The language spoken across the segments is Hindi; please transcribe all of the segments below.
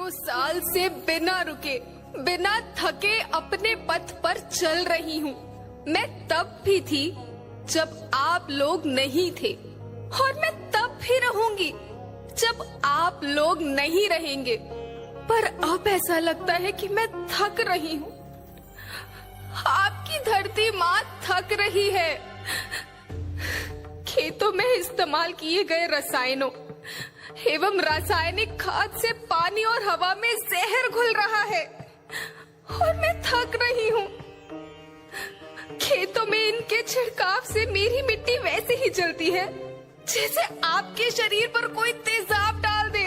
हजारों साल से बिना रुके, बिना थके अपने पथ पर चल रही हूँ। मैं तब भी थी जब आप लोग नहीं थे, और मैं तब भी रहूंगी जब आप लोग नहीं रहेंगे। पर अब ऐसा लगता है कि मैं थक रही हूँ। आपकी धरती माँ थक रही है। खेतों में इस्तेमाल किए गए रसायनों एवं रासायनिक खाद से पानी और हवा में जहर घुल रहा है, और मैं थक रही हूँ। खेतों में इनके छिड़काव से मेरी मिट्टी वैसे ही जलती है जैसे आपके शरीर पर कोई तेजाब डाल दे।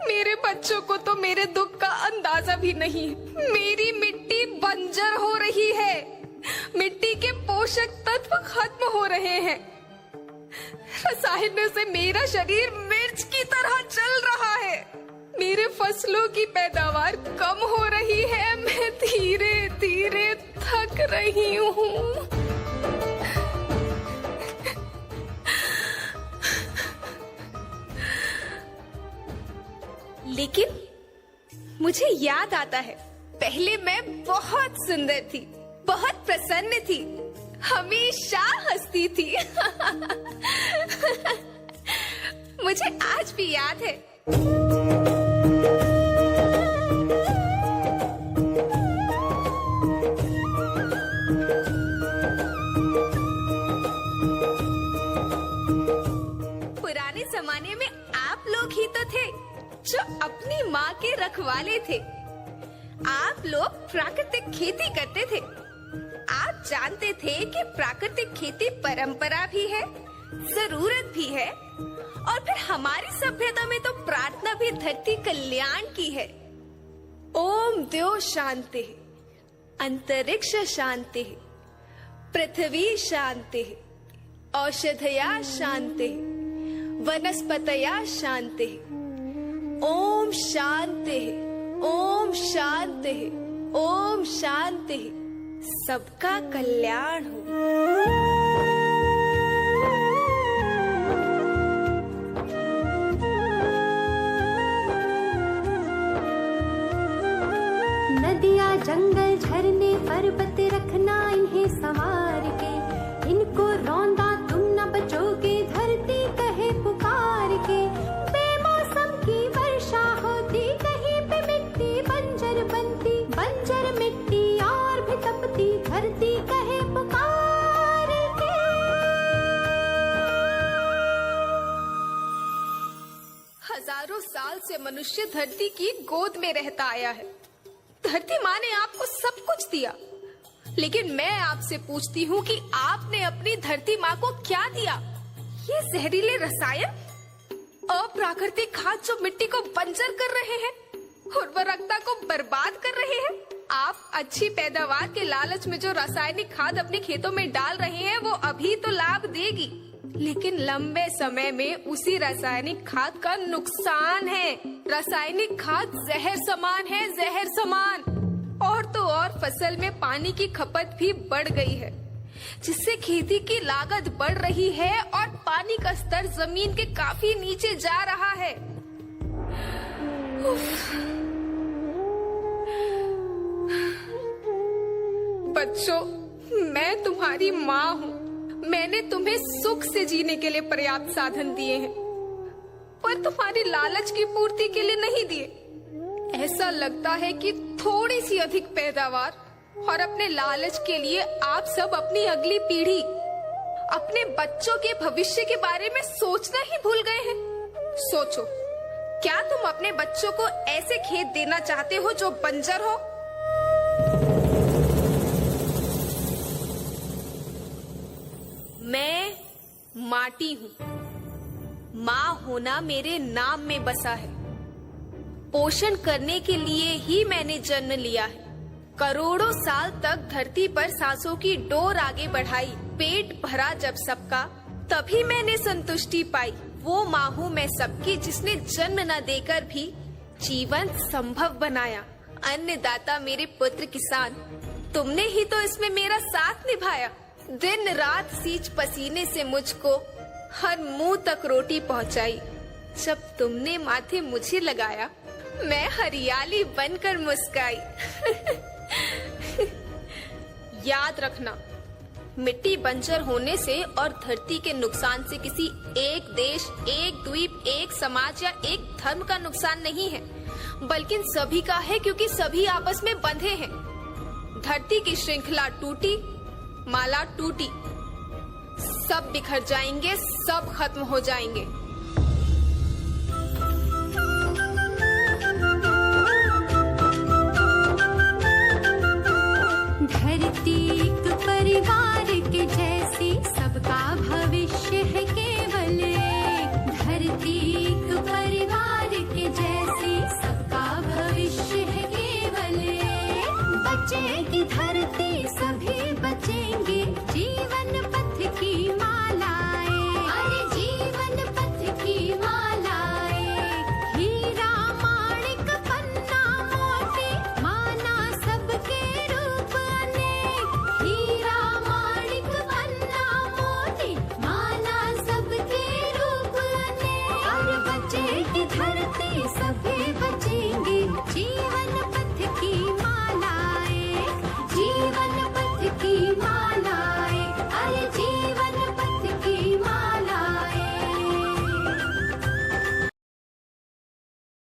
मेरे बच्चों को तो मेरे दुख का अंदाजा भी नहीं। मेरी मिट्टी बंजर हो रही है, मिट्टी के पोषक तत्व खत्म हो रहे हैं। रसायनों से मेरा शरीर मिर्च की तरह जल रहा है। मेरे फसलों की पैदावार कम हो रही है। मैं धीरे धीरे थक रही हूँ। लेकिन मुझे याद आता है, पहले मैं बहुत सुंदर थी, बहुत प्रसन्न थी, हमेशा हंसती थी। मुझे आज भी याद है। पुराने जमाने में आप लोग ही तो थे जो अपनी माँ के रखवाले थे। आप लोग प्राकृतिक खेती करते थे। आप जानते थे कि प्राकृतिक खेती परंपरा भी है, जरूरत भी है, और फिर हमारी सभ्यता में तो प्रार्थना भी धरती कल्याण की है। ओम द्यो शांति, अंतरिक्ष शांति, पृथ्वी शांति, औषधया शांति, वनस्पतया शांति। ओम शांति, ओम शांति, ओम शांति। सबका कल्याण हो। नदियाँ जंगल झरने पर्वत रखना इन्हें संवार के, इनको रौंदा तुम न बचोगे धरती कहे पुकार के। बेमौसम की वर्षा होती, कहीं पे मिट्टी बंजर बनती, बंजर मिट्टी और भी तपती, धरती कहे पुकार के। हजारों साल से मनुष्य धरती की गोद में रहता आया है। धरती माँ ने आपको सब कुछ दिया, लेकिन मैं आपसे पूछती हूँ कि आपने अपनी धरती माँ को क्या दिया? ये जहरीले रसायन, अप्राकृतिक खाद जो मिट्टी को बंजर कर रहे हैं, उर्वरकता को बर्बाद कर रहे हैं। आप अच्छी पैदावार के लालच में जो रासायनिक खाद अपने खेतों में डाल रहे हैं, वो अभी तो लाभ देगी, लेकिन लंबे समय में उसी रासायनिक खाद का नुकसान है। रासायनिक खाद जहर समान है, जहर समान। और तो और फसल में पानी की खपत भी बढ़ गई है, जिससे खेती की लागत बढ़ रही है और पानी का स्तर जमीन के काफी नीचे जा रहा है। बच्चों, मैं तुम्हारी माँ हूँ। मैंने तुम्हें सुख से जीने के लिए पर्याप्त साधन दिए हैं, पर तुम्हारी लालच की पूर्ति के लिए नहीं दिए। ऐसा लगता है कि थोड़ी सी अधिक पैदावार और अपने लालच के लिए आप सब अपनी अगली पीढ़ी, अपने बच्चों के भविष्य के बारे में सोचना ही भूल गए हैं। सोचो, क्या तुम अपने बच्चों को ऐसे खेत देना चाहते हो जो बंजर हो? मैं माटी हूँ। माँ होना मेरे नाम में बसा है। पोषण करने के लिए ही मैंने जन्म लिया है। करोड़ों साल तक धरती पर सांसों की डोर आगे बढ़ाई। पेट भरा जब सबका, तभी मैंने संतुष्टि पाई। वो माँ हूँ मैं सबकी, जिसने जन्म न देकर भी जीवन संभव बनाया। अन्नदाता मेरे पुत्र किसान, तुमने ही तो इसमें मेरा साथ निभाया। दिन रात सींच पसीने से मुझको हर मुंह तक रोटी पहुंचाई। जब तुमने माथे मुझे लगाया मैं हरियाली बनकर मुस्काई। याद रखना, मिट्टी बंजर होने से और धरती के नुकसान से किसी एक देश, एक द्वीप, एक समाज या एक धर्म का नुकसान नहीं है, बल्कि सभी का है, क्योंकि सभी आपस में बंधे हैं। धरती की श्रृंखला टूटी, माला टूटी, सब बिखर जाएंगे, सब खत्म हो जाएंगे। धरती एक परिवार